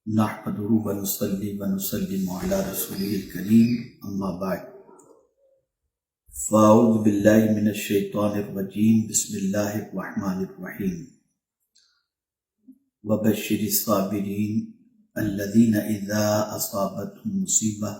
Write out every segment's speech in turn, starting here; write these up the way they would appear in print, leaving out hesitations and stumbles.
نحمده ونصلي ونسلم على رسوله الكريم اما بعد فاعوذ بالله من الشیطان الرجیم بسم اللہ الرحمن الرحیم وبشر الصابرین الذین اذا اصابتهم مصیبہ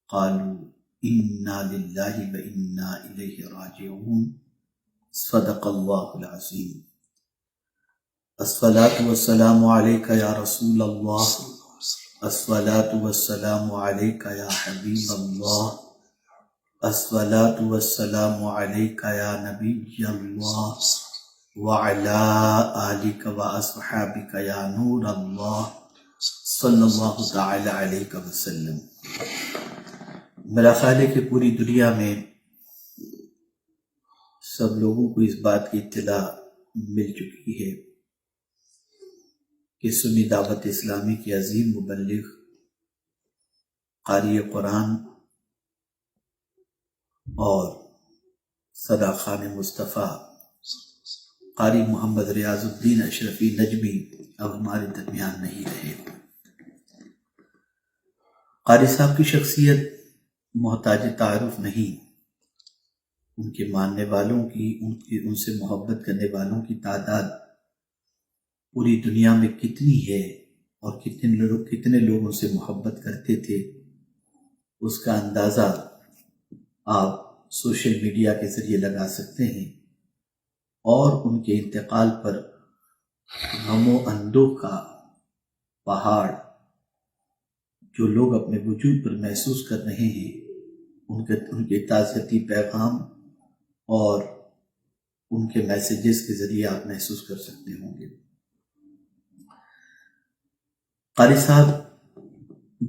قالوا انا للہ وانا الیہ راجعون صدق اللہ العظیم۔ الصلاۃ والسلام علیک یا رسول اللہ، الصلاۃ والسلام علیک یا حبیب اللہ، الصلاۃ والسلام علیک یا نبی اللہ وعلی آلک واصحابک یا نور اللہ صلی اللہ تعالی علیہ وسلم۔ میرا خیال ہے کہ پوری دنیا میں سب لوگوں کو اس بات کی اطلاع مل چکی ہے کہ سنی دعوت اسلامی کی عظیم مبلغ قاری قرآن اور صدا خان مصطفیٰ قاری محمد ریاض الدین اشرفی نجمی اب ہمارے درمیان نہیں رہے۔ قاری صاحب کی شخصیت محتاج تعارف نہیں، ان کے ماننے والوں کی ان سے محبت کرنے والوں کی تعداد پوری دنیا میں کتنی ہے اور کتنے لوگ ان سے محبت کرتے تھے، اس کا اندازہ آپ سوشل میڈیا کے ذریعے لگا سکتے ہیں۔ اور ان کے انتقال پر غم و اندوہ کا پہاڑ جو لوگ اپنے وجود پر محسوس کر رہے ہیں، ان کے تعزیتی پیغام اور ان کے میسیجز کے ذریعے آپ محسوس کر سکتے ہوں گے۔ قاری صاحب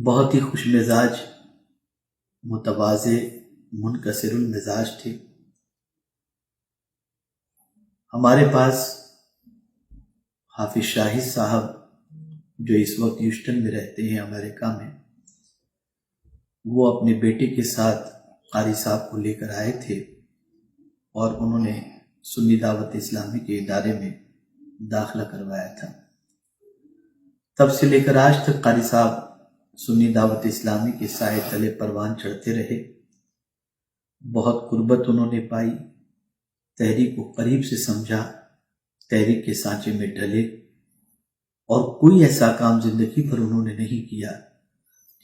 بہت ہی خوش مزاج، متواضع، منکسر المزاج تھے۔ ہمارے پاس حافظ شاہد صاحب جو اس وقت ہیوسٹن میں رہتے ہیں امریکہ میں، وہ اپنے بیٹے کے ساتھ قاری صاحب کو لے کر آئے تھے اور انہوں نے سنی دعوت اسلامی کے ادارے میں داخلہ کروایا تھا۔ تب سے لے کر آج تک قاری صاحب سنی دعوت اسلامی کے سائے تلے پروان چڑھتے رہے۔ بہت قربت انہوں نے پائی، تحریک کو قریب سے سمجھا، تحریک کے سانچے میں ڈھلے، اور کوئی ایسا کام زندگی پر انہوں نے نہیں کیا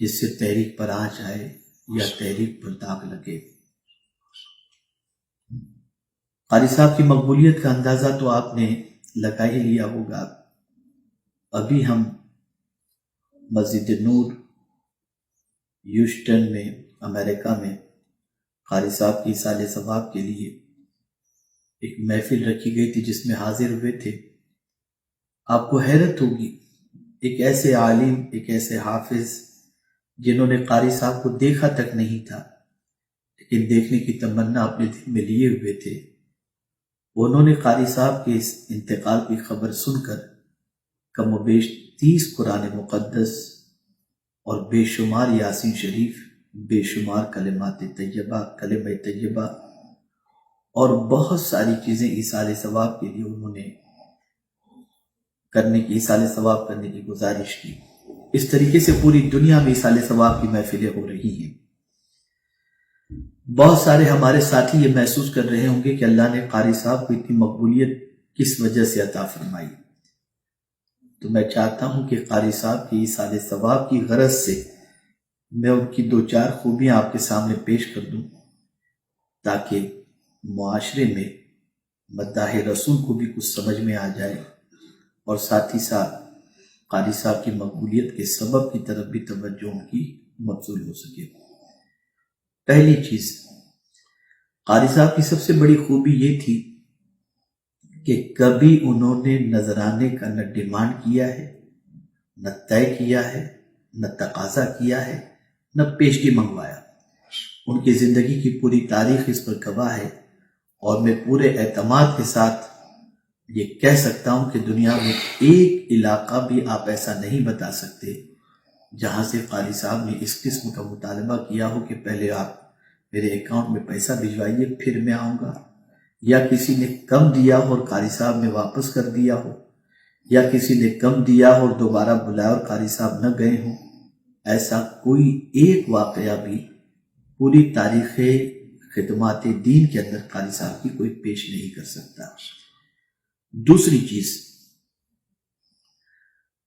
جس سے تحریک پر آنچ آئے یا تحریک پر داغ لگے۔ قاری صاحب کی مقبولیت کا اندازہ تو آپ نے لگا ہی لیا ہوگا۔ ابھی ہم مسجد نور ہیوسٹن میں امریکہ میں قاری صاحب کی ایصال ثواب کے لیے ایک محفل رکھی گئی تھی جس میں حاضر ہوئے تھے۔ آپ کو حیرت ہوگی، ایک ایسے عالم، ایک ایسے حافظ جنہوں نے قاری صاحب کو دیکھا تک نہیں تھا لیکن دیکھنے کی تمنا اپنے دل میں لیے ہوئے تھے، انہوں نے قاری صاحب کے اس انتقال کی خبر سن کر کم و بیش 30 قرآن مقدس اور بے شمار یاسین شریف، بے شمار کلمات طیبہ، کلمہ طیبہ اور بہت ساری چیزیں ایصال ثواب کے لیے انہوں نے ایصال ثواب کرنے کی گزارش کی۔ اس طریقے سے پوری دنیا میں ایصال ثواب کی محفلیں ہو رہی ہیں۔ بہت سارے ہمارے ساتھی یہ محسوس کر رہے ہوں گے کہ اللہ نے قاری صاحب کو اتنی مقبولیت کس وجہ سے عطا فرمائی۔ تو میں چاہتا ہوں کہ قاری صاحب کی ایصال ثواب کی غرض سے میں ان کی 2-4 خوبیاں آپ کے سامنے پیش کر دوں تاکہ معاشرے میں مداح رسول کو بھی کچھ سمجھ میں آ جائے اور ساتھ ہی ساتھ قاری صاحب کی مقبولیت کے سبب کی طرف بھی توجہ ان کی مبذول ہو سکے۔ پہلی چیز، قاری صاحب کی سب سے بڑی خوبی یہ تھی کہ کبھی انہوں نے نذرانے کا نہ ڈیمانڈ کیا ہے، نہ طے کیا ہے، نہ تقاضا کیا ہے، نہ پیشگی منگوایا۔ ان کی زندگی کی پوری تاریخ اس پر گواہ ہے، اور میں پورے اعتماد کے ساتھ یہ کہہ سکتا ہوں کہ دنیا میں ایک علاقہ بھی آپ ایسا نہیں بتا سکتے جہاں سے قاری صاحب نے اس قسم کا مطالبہ کیا ہو کہ پہلے آپ میرے اکاؤنٹ میں پیسہ بھجوائیے پھر میں آؤں گا، یا کسی نے کم دیا ہو اور قاری صاحب نے واپس کر دیا ہو، یا کسی نے کم دیا اور دوبارہ بلایا اور قاری صاحب نہ گئے ہوں، ایسا کوئی ایک واقعہ بھی پوری تاریخ خدمات دین کے اندر قاری صاحب کی کوئی پیش نہیں کر سکتا۔ دوسری چیز،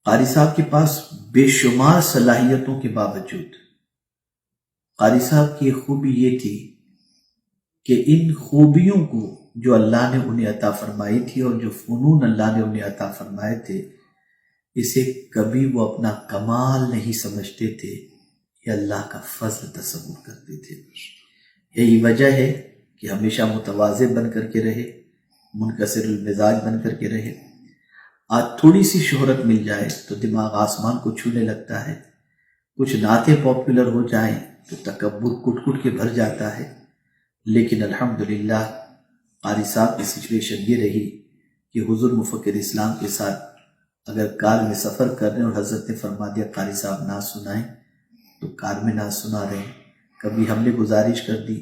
قاری صاحب کے پاس بے شمار صلاحیتوں کے باوجود قاری صاحب کی خوبی یہ تھی کہ ان خوبیوں کو جو اللہ نے انہیں عطا فرمائی تھی اور جو فنون اللہ نے انہیں عطا فرمائے تھے، اسے کبھی وہ اپنا کمال نہیں سمجھتے تھے، یہ اللہ کا فضل تصور کرتے تھے۔ یہی وجہ ہے کہ ہمیشہ متواضع بن کر کے رہے، منکسر المزاج بن کر کے رہے۔ آج تھوڑی سی شہرت مل جائے تو دماغ آسمان کو چھونے لگتا ہے، کچھ نعتیں پاپولر ہو جائیں تو تکبر کٹ کٹ کے بھر جاتا ہے۔ لیکن الحمدللہ قاری صاحب کی سچویشن یہ رہی کہ حضور مفکر اسلام کے ساتھ اگر کار میں سفر کر رہے ہیں اور حضرت نے فرما دیا قاری صاحب نعت سنائیں تو کار میں نعت سنا رہے ہیں۔ کبھی ہم نے گزارش کر دی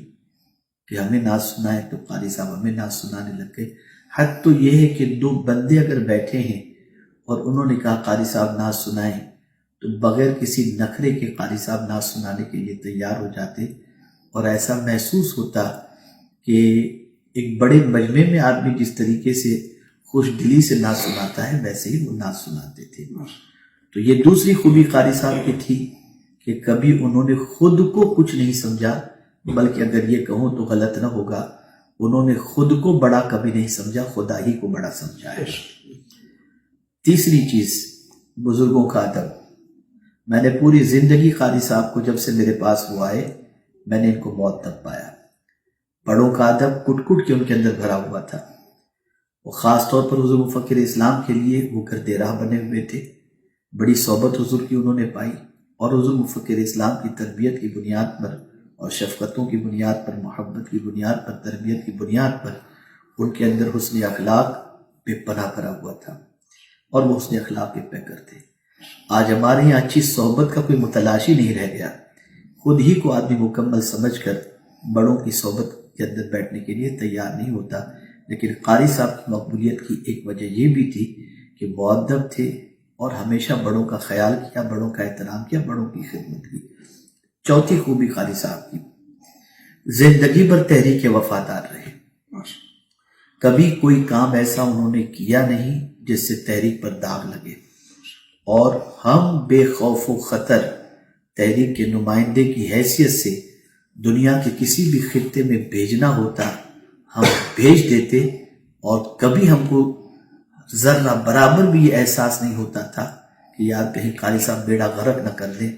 کہ ہمیں نعت سنائیں تو قاری صاحب ہمیں نعت سنانے لگ گئے۔ حد تو یہ ہے کہ دو بندے اگر بیٹھے ہیں اور انہوں نے کہا قاری صاحب نعت سنائیں تو بغیر کسی نخرے کے قاری صاحب نعت سنانے کے لیے تیار ہو جاتے، اور ایسا محسوس ہوتا کہ ایک بڑے مجمع میں آدمی جس طریقے سے خوش دلی سے نعت سناتا ہے ویسے ہی وہ نعت سناتے تھے۔ تو یہ دوسری خوبی قاری صاحب کی تھی کہ کبھی انہوں نے خود کو کچھ نہیں سمجھا، بلکہ اگر یہ کہوں تو غلط نہ ہوگا، انہوں نے خود کو بڑا کبھی نہیں سمجھا، خدا ہی کو بڑا سمجھا ہے۔ تیسری چیز، بزرگوں کا ادب۔ میں نے پوری زندگی قاری صاحب کو جب سے میرے پاس وہ آئے میں نے ان کو مؤدب پایا۔ بڑوں کا ادب کٹ کٹ کے ان کے اندر بھرا ہوا تھا۔ وہ خاص طور پر حضور مفکر اسلام کے لیے وہ گرد راہ بنے ہوئے تھے۔ بڑی صحبت حضور کی انہوں نے پائی، اور حضور مفکر اسلام کی تربیت کی بنیاد پر اور شفقتوں کی بنیاد پر، محبت کی بنیاد پر، تربیت کی بنیاد پر ان کے اندر حسن اخلاق بے پناہ بھرا ہوا تھا، اور وہ حسن اخلاق کے پیکر تھے۔ آج ہمارے یہاں اچھی صحبت کا کوئی متلاشی نہیں رہ گیا، خود ہی کو آدمی مکمل سمجھ کر بڑوں کی صحبت کے اندر بیٹھنے کے لیے تیار نہیں ہوتا۔ لیکن قاری صاحب کی مقبولیت کی ایک وجہ یہ بھی تھی کہ مؤدب تھے اور ہمیشہ بڑوں کا خیال کیا، بڑوں کا احترام کیا، بڑوں کی خدمت کی۔ چوتھی خوبی قاری صاحب کی، زندگی بھر تحریک وفادار رہے۔ کبھی کوئی کام ایسا انہوں نے کیا نہیں جس سے تحریک پر داغ لگے، اور ہم بے خوف و خطر تحریک کے نمائندے کی حیثیت سے دنیا کے کسی بھی خطے میں بھیجنا ہوتا ہم بھیج دیتے، اور کبھی ہم کو ذرہ برابر بھی یہ احساس نہیں ہوتا تھا کہ یار کہیں قاری صاحب بیڑا غرق نہ کر دیں،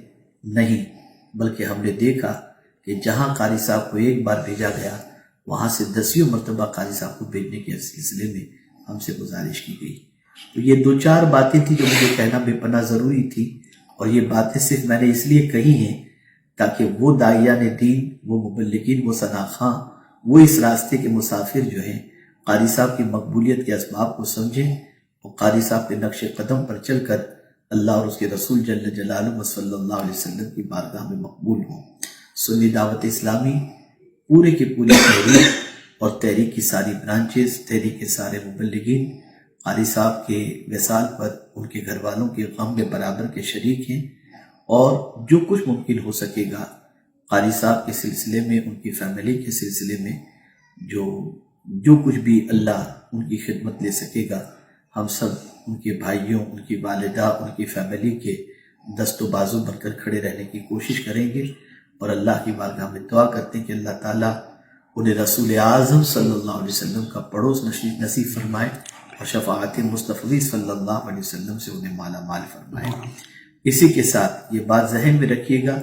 نہیں، بلکہ ہم نے دیکھا کہ جہاں قاری صاحب کو ایک بار بھیجا گیا وہاں سے 10 مرتبہ قاری صاحب کو بھیجنے کے سلسلے میں ہم سے گزارش کی گئی۔ تو یہ 2-4 باتیں تھیں جو مجھے کہنا بے پناہ ضروری تھی، اور یہ باتیں صرف میں نے اس لیے کہی ہیں تاکہ وہ داعیان دین، وہ مبلغین، وہ ثناخواں، وہ اس راستے کے مسافر جو ہیں قاری صاحب کی مقبولیت کے اسباب کو سمجھیں، اور قاری صاحب کے نقش قدم پر چل کر اللہ اور اس کے رسول جل جلالہ صلی اللہ علیہ وسلم کی بارگاہ میں مقبول ہوں۔ سنی دعوت اسلامی پورے کے پورے تحریک اور تحریک کی ساری برانچز، تحریک کے سارے مبلغین قاری صاحب کے وصال پر ان کے گھر والوں کے غم میں برابر کے شریک ہیں، اور جو کچھ ممکن ہو سکے گا قاری صاحب کے سلسلے میں، ان کی فیملی کے سلسلے میں جو کچھ بھی اللہ ان کی خدمت لے سکے گا، ہم سب ان کے بھائیوں، ان کی والدہ، ان کی فیملی کے دست و بازو بن کر کھڑے رہنے کی کوشش کریں گے، اور اللہ کی بارگاہ میں دعا کرتے ہیں کہ اللہ تعالیٰ انہیں رسول اعظم صلی اللہ علیہ وسلم کا پڑوس نصیب فرمائے، اور شفاعت مصطفی صلی اللہ علیہ وسلم سے انہیں مالا مال فرمائے۔ اسی کے ساتھ یہ بات ذہن میں رکھیے گا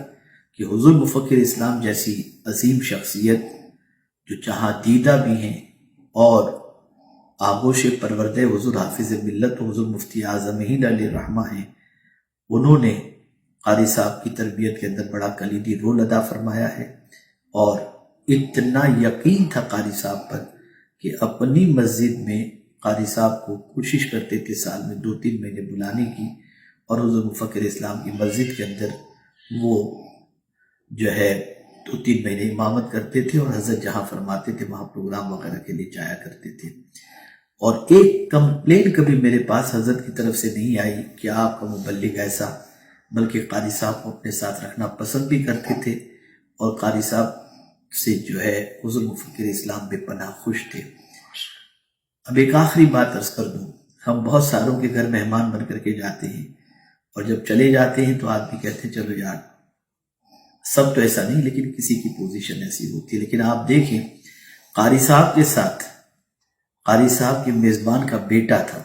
کہ حضور مفکر اسلام جیسی عظیم شخصیت جو جہاں دیدہ بھی ہیں اور آغوش پرورد حضور حافظ ملت و حضور مفتی اعظم ہند علیہ الرحمہ ہیں، انہوں نے قاری صاحب کی تربیت کے اندر بڑا کلیدی رول ادا فرمایا ہے، اور اتنا یقین تھا قاری صاحب پر کہ اپنی مسجد میں قاری صاحب کو کوشش کرتے تھے سال میں 2-3 مہینے بلانے کی، اور حضور مفکر اسلام کی مسجد کے اندر وہ جو ہے 2-3 مہینے امامت کرتے تھے، اور حضرت جہاں فرماتے تھے وہاں پروگرام وغیرہ کے لیے جایا کرتے تھے۔ اور ایک کمپلین کبھی میرے پاس حضرت کی طرف سے نہیں آئی کہ آپ کا مبلغ ایسا، بلکہ قاری صاحب کو اپنے ساتھ رکھنا پسند بھی کرتے تھے، اور قاری صاحب سے جو ہے حضور مفکر اسلام بے پناہ خوش تھے۔ اب ایک آخری بات عرض کر دوں، ہم بہت سالوں کے گھر مہمان بن کر کے جاتے ہیں، اور جب چلے جاتے ہیں تو آدمی کہتے ہیں چلو یار، سب تو ایسا نہیں لیکن کسی کی پوزیشن ایسی ہوتی ہے۔ لیکن آپ دیکھیں قاری صاحب کے ساتھ قاری صاحب کے میزبان کا بیٹا تھا،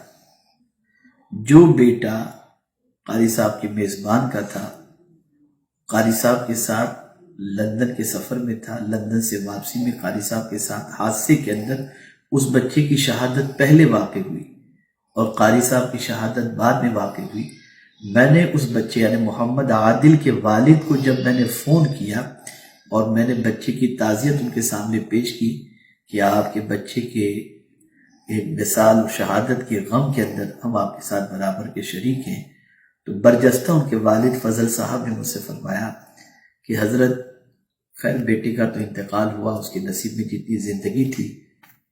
جو بیٹا قاری صاحب کے میزبان کا تھا، قاری صاحب کے ساتھ لندن کے سفر میں تھا، لندن سے واپسی میں قاری صاحب کے ساتھ حادثے کے اندر اس بچے کی شہادت پہلے واقع ہوئی اور قاری صاحب کی شہادت بعد میں واقع ہوئی۔ میں نے اس بچے یعنی محمد عادل کے والد کو جب میں نے فون کیا اور میں نے بچے کی تعزیت ان کے سامنے پیش کی کہ آپ کے بچے کے ایک مثال شہادت کے غم کے اندر ہم آپ کے ساتھ برابر کے شریک ہیں، تو برجستہ ان کے والد فضل صاحب نے مجھ سے فرمایا کہ حضرت خیر بیٹے کا تو انتقال ہوا، اس کے نصیب میں جتنی زندگی تھی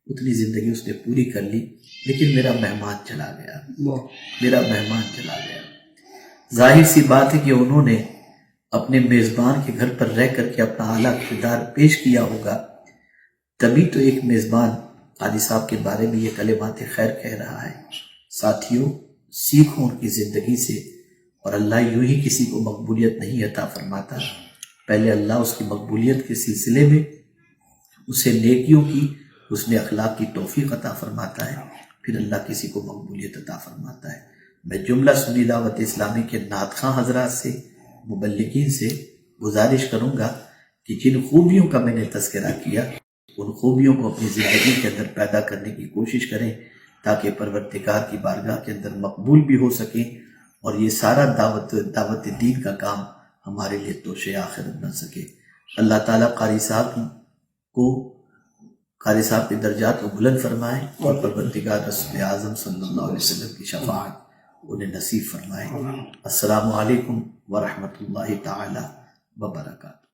اتنی زندگی اس نے پوری کر لی، لیکن میرا مہمان چلا گیا۔ ظاہر سی بات ہے کہ انہوں نے اپنے میزبان کے گھر پر رہ کر کے اپنا اعلیٰ کردار پیش کیا ہوگا، تبھی تو ایک میزبان قاری صاحب کے بارے میں یہ کلمات خیر کہہ رہا ہے۔ ساتھیوں، سیکھوں ان کی زندگی سے، اور اللہ یوں ہی کسی کو مقبولیت نہیں عطا فرماتا، پہلے اللہ اس کی مقبولیت کے سلسلے میں اسے نیکیوں کی، اس نے اخلاق کی توفیق عطا فرماتا ہے، پھر اللہ کسی کو مقبولیت عطا فرماتا ہے۔ میں جملہ سنی دعوت اسلامی کے نعت خواں حضرات سے، مبلغین سے گزارش کروں گا کہ جن خوبیوں کا میں نے تذکرہ کیا ان خوبیوں کو اپنی زندگی کے اندر پیدا کرنے کی کوشش کریں تاکہ پروردگار کی بارگاہ کے اندر مقبول بھی ہو سکیں، اور یہ سارا دعوت دین کا کام ہمارے لیے توشے آخرت بن سکے۔ اللہ تعالیٰ قاری صاحب کے درجات کو بلند فرمائے، اور پروردگار رسول اعظم صلی اللہ علیہ وسلم کی شفاعت انہیں نصیب فرمائے۔ السلام علیکم ورحمۃ اللہ تعالی وبرکاتہ۔